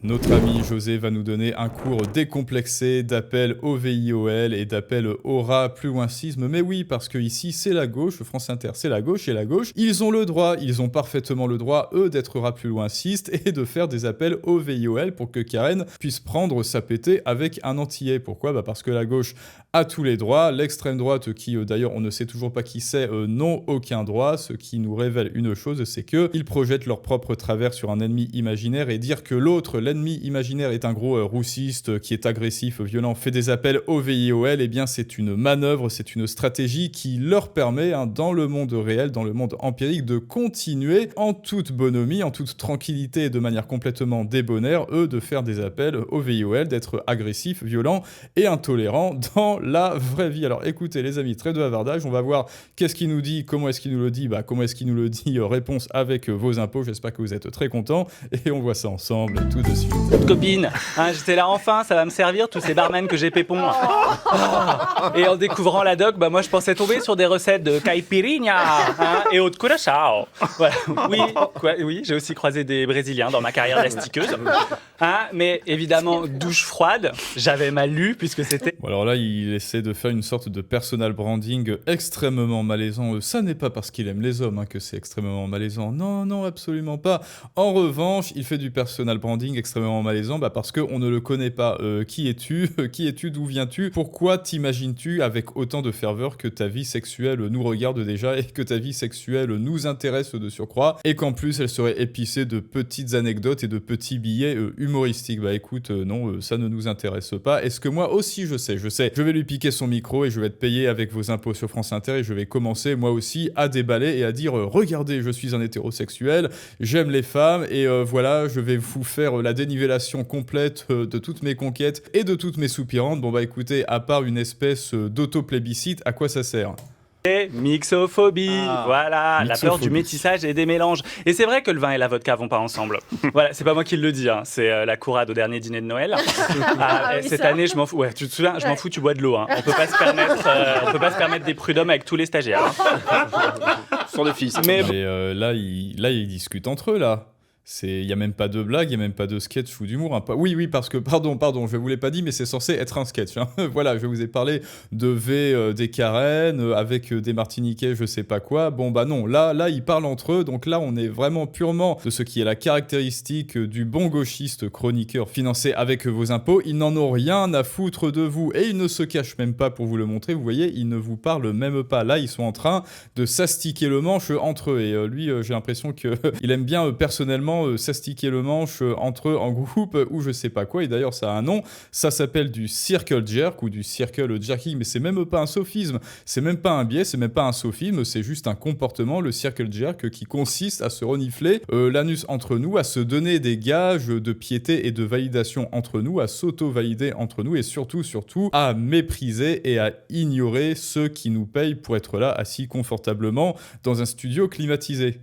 Notre ami José va nous donner un cours décomplexé d'appel au VIOL et d'appel au rat plus loin sisme. Mais oui, parce que ici c'est la gauche, France Inter c'est la gauche, et la gauche, ils ont le droit, ils ont parfaitement le droit, eux, d'être rat plus loin ciste et de faire des appels au VIOL pour que Karen puisse prendre sa pétée avec un antillais. Pourquoi ? Parce que la gauche a tous les droits, l'extrême droite, qui d'ailleurs on ne sait toujours pas qui c'est, n'ont aucun droit, ce qui nous révèle une chose, c'est qu'ils projettent leur propre travers sur un ennemi imaginaire, et dire que l'autre, l'ennemi imaginaire, est un gros roussiste qui est agressif, violent, fait des appels au VIOL, eh bien c'est une manœuvre, c'est une stratégie qui leur permet, dans le monde réel, dans le monde empirique, de continuer en toute bonhomie, en toute tranquillité et de manière complètement débonnaire, eux, de faire des appels au VIOL, d'être agressifs, violents et intolérants dans la vraie vie. Alors écoutez les amis, trêve de bavardage, on va voir qu'est-ce qu'il nous dit, comment est-ce qu'il nous le dit, comment est-ce qu'il nous le dit, réponse avec vos impôts, j'espère que vous êtes très contents, et on voit ça ensemble tout de suite. Copine, j'étais là enfin, ça va me servir, tous ces barmen que j'ai pépons. Et en découvrant la doc, moi je pensais tomber sur des recettes de caipirinha et autres curaçao. Voilà. Oui, j'ai aussi croisé des Brésiliens dans ma carrière d'astiqueuse. Mais évidemment, douche froide, j'avais mal lu puisque c'était... Bon, alors là, il essaie de faire une sorte de personal branding extrêmement malaisant. Ça n'est pas parce qu'il aime les hommes que c'est extrêmement malaisant. Non, absolument pas. En revanche, il fait du personal branding extrêmement malaisant parce qu'on ne le connaît pas. Qui es-tu ? Qui es-tu ? D'où viens-tu ? Pourquoi t'imagines-tu avec autant de ferveur que ta vie sexuelle nous regarde déjà et que ta vie sexuelle nous intéresse de surcroît et qu'en plus elle serait épicée de petites anecdotes et de petits billets humoristiques ? Écoute, non, ça ne nous intéresse pas. Est-ce que moi aussi je sais, je vais lui piquer son micro et je vais te payer avec vos impôts sur France Inter et je vais commencer moi aussi à déballer et à dire regardez, je suis un hétérosexuel, j'aime les femmes et voilà, je vais vous faire la dénivellation complète de toutes mes conquêtes et de toutes mes soupirantes. Bon écoutez, à part une espèce d'auto-plébiscite, à quoi ça sert ? Mixophobie, voilà, la peur du métissage et des mélanges. Et c'est vrai que le vin et la vodka vont pas ensemble. Voilà, c'est pas moi qui le dis, c'est la courade au dernier dîner de Noël. Cette année, je m'en fous. Ouais, tu te souviens, je m'en fous, tu bois de l'eau. On peut pas se permettre des prud'hommes avec tous les stagiaires. Sans de fils. Mais là, ils discutent entre eux là. Il n'y a même pas de blague, il n'y a même pas de sketch ou d'humour. Oui, parce que, pardon, je ne vous l'ai pas dit, mais c'est censé être un sketch. Voilà, je vous ai parlé de des Karen, avec des Martiniquais, je sais pas quoi. Non, là, ils parlent entre eux, donc là, on est vraiment purement de ce qui est la caractéristique du bon gauchiste chroniqueur financé avec vos impôts. Ils n'en ont rien à foutre de vous, et ils ne se cachent même pas pour vous le montrer. Vous voyez, ils ne vous parlent même pas. Là, ils sont en train de s'astiquer le manche entre eux, et lui, j'ai l'impression qu'il aime bien personnellement s'astiquer le manche entre eux en groupe ou je sais pas quoi, et d'ailleurs ça a un nom, ça s'appelle du circle jerk ou du circle jerking, mais c'est même pas un sophisme, c'est même pas un biais, c'est même pas un sophisme, c'est juste un comportement, le circle jerk, qui consiste à se renifler l'anus entre nous, à se donner des gages de piété et de validation entre nous, à s'auto-valider entre nous et surtout à mépriser et à ignorer ceux qui nous payent pour être là assis confortablement dans un studio climatisé.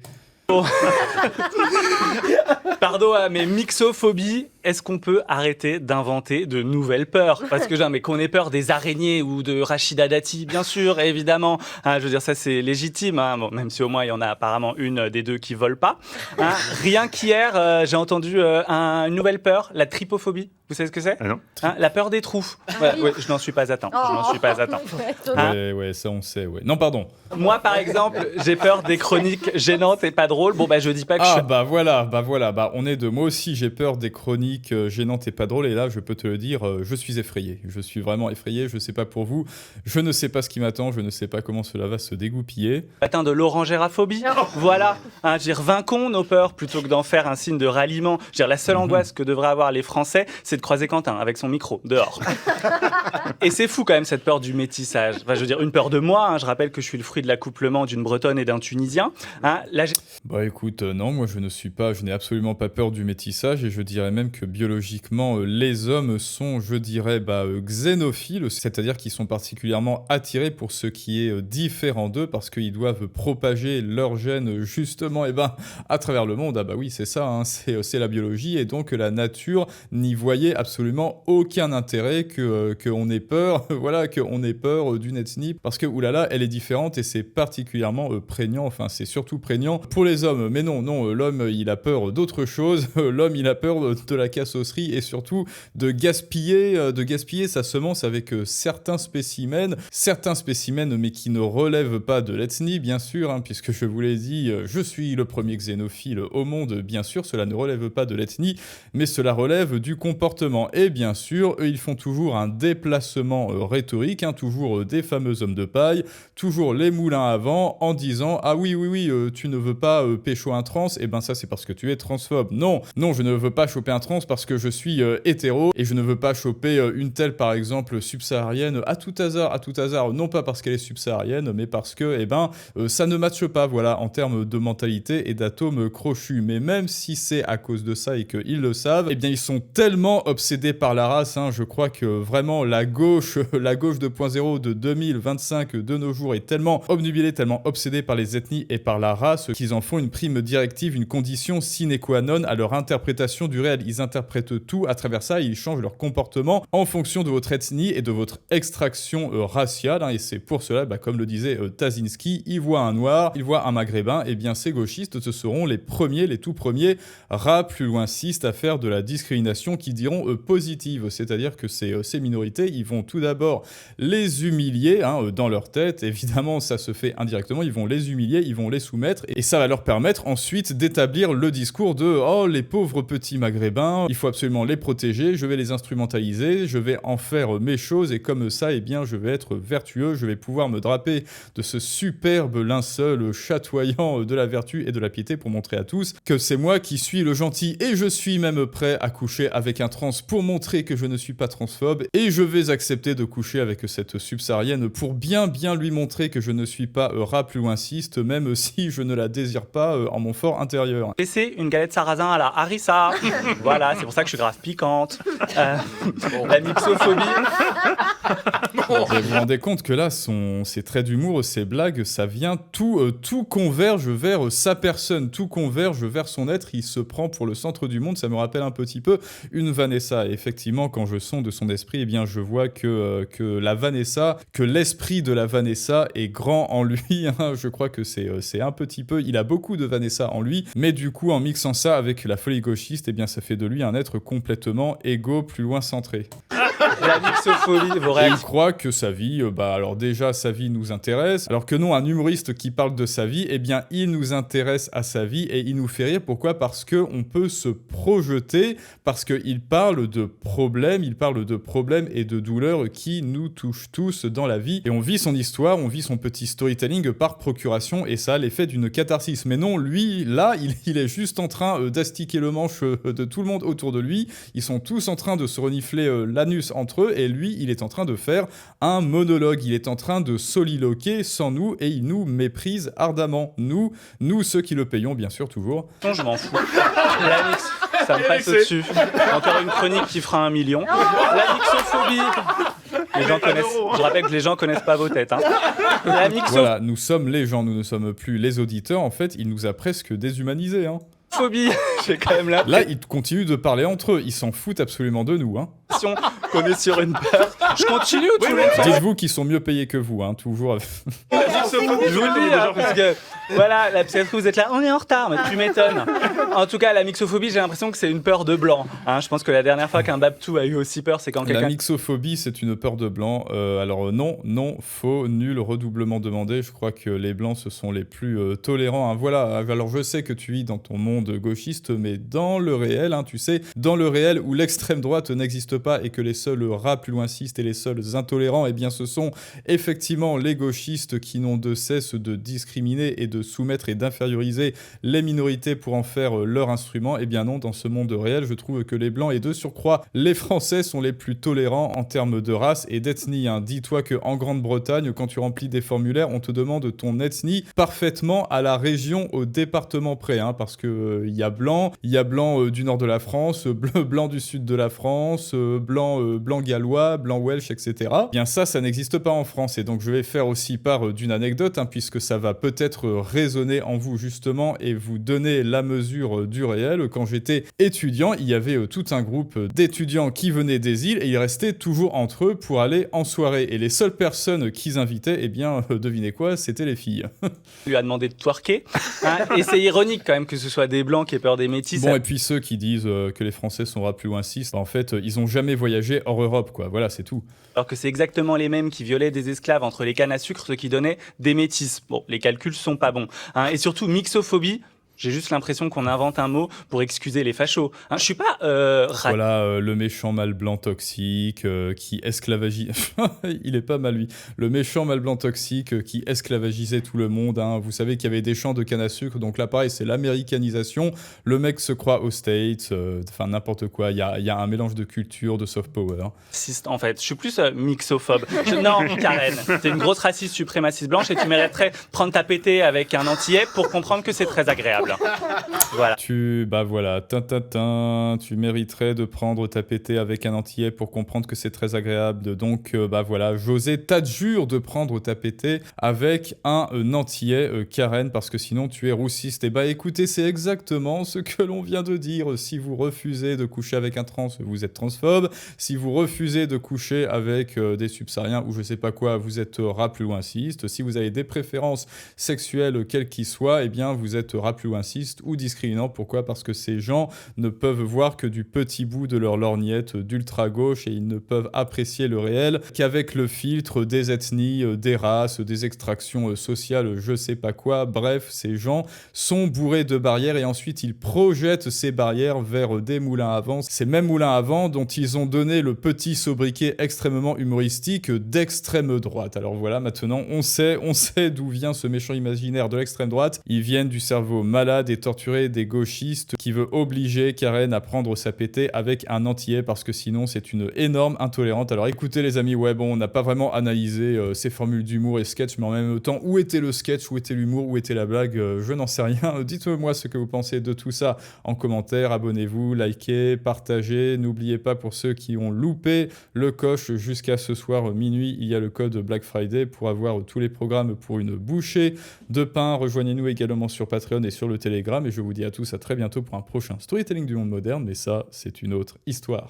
Pardon, mais mixophobie, est-ce qu'on peut arrêter d'inventer de nouvelles peurs ? Parce que mais qu'on ait peur des araignées ou de Rachida Dati, bien sûr, évidemment. Je veux dire, ça c'est légitime, même si au moins il y en a apparemment une des deux qui vole pas. Rien qu'hier, j'ai entendu une nouvelle peur, la trypophobie. Vous savez ce que c'est ? Non. La peur des trous. Voilà, ouais, je n'en suis pas atteint. Ouais, ça on sait, ouais. Non, pardon. Moi, par exemple, j'ai peur des chroniques gênantes et pas drôles. Je dis pas que voilà. On est deux. Moi aussi, j'ai peur des chroniques gênantes et pas drôles. Et là, je peux te le dire, je suis effrayé. Je suis vraiment effrayé. Je sais pas pour vous. Je ne sais pas ce qui m'attend. Je ne sais pas comment cela va se dégoupiller. Atteint de l'orangéraphobie. Voilà. Vainquons nos peurs plutôt que d'en faire un signe de ralliement. La seule angoisse que devraient avoir les Français, c'est de croiser Quentin avec son micro dehors. Et c'est fou quand même cette peur du métissage. Une peur de moi. Je rappelle que je suis le fruit de l'accouplement d'une Bretonne et d'un Tunisien. Écoute, non, moi je n'ai absolument pas peur du métissage et je dirais même que biologiquement, les hommes sont, xénophiles, c'est-à-dire qu'ils sont particulièrement attirés pour ce qui est différent d'eux parce qu'ils doivent propager leurs gènes justement à travers le monde. Oui, c'est ça, c'est la biologie et donc la nature n'y voyait absolument aucun intérêt qu'on ait peur, qu'on ait peur d'une ethnie parce que, oulala, elle est différente et c'est particulièrement prégnant, c'est surtout prégnant pour les hommes. Mais non, l'homme, il a peur d'autre autre chose. L'homme, il a peur de la cassosserie et surtout de gaspiller sa semence avec certains spécimens, mais qui ne relèvent pas de l'ethnie, bien sûr, hein, puisque je vous l'ai dit, je suis le premier xénophile au monde, bien sûr, cela ne relève pas de l'ethnie, mais cela relève du comportement. Et bien sûr, eux, ils font toujours un déplacement rhétorique, hein, toujours des fameux hommes de paille, toujours les moulins avant, en disant « Ah oui, tu ne veux pas pécho un trans, et ben ça c'est parce que tu es transphobe. Non, je ne veux pas choper un trans parce que je suis hétéro, et je ne veux pas choper une telle, par exemple, subsaharienne à tout hasard, non pas parce qu'elle est subsaharienne, mais parce que, ça ne matche pas, voilà, en termes de mentalité et d'atomes crochus. Mais même si c'est à cause de ça et qu'ils le savent, eh bien ils sont tellement obsédés par la race, hein, je crois que vraiment la gauche 2.0 de 2025 de nos jours est tellement obnubilée, tellement obsédée par les ethnies et par la race qu'ils en font une prime directive, une condition sine qua non à leur interprétation du réel. Ils interprètent tout à travers ça et ils changent leur comportement en fonction de votre ethnie et de votre extraction raciale, hein, et c'est pour cela, comme le disait Tazinski, il voit un noir, il voit un maghrébin, et bien ces gauchistes, ce seront les tout premiers rats plus loin cistes à faire de la discrimination qui diront positive, c'est-à-dire que ces minorités, ils vont tout d'abord les humilier, hein, dans leur tête, évidemment ça se fait indirectement, ils vont les humilier, ils vont les soumettre, et ça va leur permettre ensuite d'établir le discours de « Oh, les pauvres petits maghrébins, il faut absolument les protéger, je vais les instrumentaliser, je vais en faire mes choses, et comme ça, eh bien, je vais être vertueux, je vais pouvoir me draper de ce superbe linceul chatoyant de la vertu et de la piété pour montrer à tous que c'est moi qui suis le gentil, et je suis même prêt à coucher avec un trans pour montrer que je ne suis pas transphobe, et je vais accepter de coucher avec cette subsaharienne pour bien lui montrer que je ne suis pas rat plus loin ciste, même si je ne la désire pas en mon fort intérieur. Laissez une galette sarrasin à la harissa. Voilà, c'est pour ça que je suis grave piquante. La mixophobie. Vous vous rendez compte que là, ces traits d'humour, ces blagues, ça vient, tout converge vers sa personne, tout converge vers son être, il se prend pour le centre du monde, ça me rappelle un petit peu une Vanessa, et effectivement, quand je sonde son esprit, eh bien, je vois que la Vanessa, que l'esprit de la Vanessa est grand en lui, hein. Je crois que c'est un petit peu, il a beaucoup de Vanessa en lui, mais du coup, en mixant ça avec la folie gauchiste, eh bien, ça fait de lui un être complètement égo, plus loin centré. La mixophobie, vos Et il réactions. croit que sa vie, alors déjà, sa vie nous intéresse, alors que non, un humoriste qui parle de sa vie, eh bien, il nous intéresse à sa vie et il nous fait rire. Pourquoi ? Parce qu'on peut se projeter, parce qu'il parle de problèmes, et de douleurs qui nous touchent tous dans la vie. Et on vit son histoire, on vit son petit storytelling par procuration, et ça a l'effet d'une catharsis. Mais non, lui, là, il est juste en train d'astiquer le manche de tout le monde autour de lui. Ils sont tous en train de se renifler l'anus entre eux, et lui, il est en train de faire un monologue. Il est en train de soliloquer sans nous, et il nous méprise ardemment. Nous ceux qui le payons, bien sûr, toujours. Je m'en fous. La mix, ça me passe au-dessus. Encore une chronique qui fera 1 million. La mixophobie. Les gens connaissent. Je rappelle que les gens connaissent pas vos têtes. Hein. La mixophobie. Voilà, nous sommes les gens, nous ne sommes plus les auditeurs. En fait, il nous a presque déshumanisés, hein. J'ai quand même Là, ils continuent de parler entre eux. Ils s'en foutent absolument de nous, hein. l'impression qu'on est sur une peur. Je continue ou tout le monde s'en Dites-vous qu'ils sont mieux payés que vous, hein, toujours. Je vous le dis, hein, parce que voilà, parce que vous êtes là, on est en retard, mais tu m'étonnes. En tout cas, la mixophobie, j'ai l'impression que c'est une peur de blanc. Hein, je pense que la dernière fois qu'un Babtou a eu aussi peur, c'est quand quelqu'un... La mixophobie, c'est une peur de blanc. Alors non, faux, nul, redoublement demandé. Je crois que les blancs, ce sont les plus tolérants. Hein. Voilà, alors je sais que tu vis dans ton monde gauchiste, mais dans le réel, hein, tu sais, dans le réel où l'extrême droite n'existe pas et que les seuls rats plus loincistes et les seuls intolérants, eh bien ce sont effectivement les gauchistes qui n'ont de cesse de discriminer et de soumettre et d'inférioriser les minorités pour en faire leur instrument. Eh bien non, dans ce monde réel, je trouve que les blancs et de surcroît les Français sont les plus tolérants en termes de race et d'ethnie. Hein. Dis-toi qu'en Grande-Bretagne, quand tu remplis des formulaires, on te demande ton ethnie parfaitement à la région, au département près, hein, parce que il y a blanc du nord de la France, blanc du sud de la France, blanc gallois, blanc welsh, etc. Eh bien ça n'existe pas en France, et donc je vais faire aussi part d'une anecdote, hein, puisque ça va peut-être résonner en vous justement et vous donner la mesure du réel. Quand j'étais étudiant, il y avait tout un groupe d'étudiants qui venaient des îles et ils restaient toujours entre eux pour aller en soirée. Et les seules personnes qu'ils invitaient, eh bien, devinez quoi, c'était les filles. Il lui a demandé de twerker. Et c'est ironique quand même que ce soit des blancs qui aient peur des métis. Bon, et puis ceux qui disent que les Français sont rats plus loincistes, en fait, ils ont jamais voyagé hors Europe, quoi. Voilà, c'est tout. Alors que c'est exactement les mêmes qui violaient des esclaves entre les cannes à sucre, ceux qui donnaient des métis. Bon, les calculs sont pas bons. Et surtout, mixophobie. J'ai juste l'impression qu'on invente un mot pour excuser les fachos. Je suis pas Voilà, le méchant mâle blanc toxique qui esclavagise... Il est pas mal, lui. Le méchant mâle blanc toxique qui esclavagisait tout le monde. Vous savez qu'il y avait des champs de canne à sucre, donc là, pareil, c'est l'américanisation. Le mec se croit aux States, enfin, n'importe quoi. Il y a un mélange de culture, de soft power. En fait, je suis plus mixophobe. Non, Karen, t'es une grosse raciste suprémaciste blanche et tu mériterais prendre ta pétée avec un antillais pour comprendre que c'est très agréable. Voilà. Tu mériterais de prendre ta pétée avec un antillais pour comprendre que c'est très agréable. Donc, voilà, José t'adjure de prendre ta pétée avec un antillais, Karen, parce que sinon tu es roussiste. Et écoutez, c'est exactement ce que l'on vient de dire. Si vous refusez de coucher avec un trans, vous êtes transphobe. Si vous refusez de coucher avec des subsahariens ou je sais pas quoi, vous êtes rat plus loinciste. Si vous avez des préférences sexuelles, quelles qu'ils soient, eh bien, vous êtes rat plus loinciste ou discriminant. Pourquoi ? Parce que ces gens ne peuvent voir que du petit bout de leur lorgnette d'ultra-gauche et ils ne peuvent apprécier le réel qu'avec le filtre des ethnies, des races, des extractions sociales, je sais pas quoi. Bref, ces gens sont bourrés de barrières et ensuite ils projettent ces barrières vers des moulins à vent. Ces mêmes moulins à vent dont ils ont donné le petit sobriquet extrêmement humoristique d'extrême droite. Alors voilà, maintenant on sait d'où vient ce méchant imaginaire de l'extrême droite. Ils viennent du cerveau malade et torturé des gauchistes qui veut obliger Karen à prendre sa pétée avec un antillais parce que sinon c'est une énorme intolérante. Alors écoutez les amis, on n'a pas vraiment analysé ces formules d'humour et sketch, mais en même temps, où était le sketch, où était l'humour, où était la blague, je n'en sais rien. Dites-moi ce que vous pensez de tout ça en commentaire, abonnez-vous, likez, partagez. N'oubliez pas pour ceux qui ont loupé le coche jusqu'à ce soir minuit, il y a le code Black Friday pour avoir tous les programmes pour une bouchée de pain. Rejoignez-nous également sur Patreon et sur le Telegram et je vous dis à tous à très bientôt pour un prochain Storytelling du monde moderne, mais ça, c'est une autre histoire.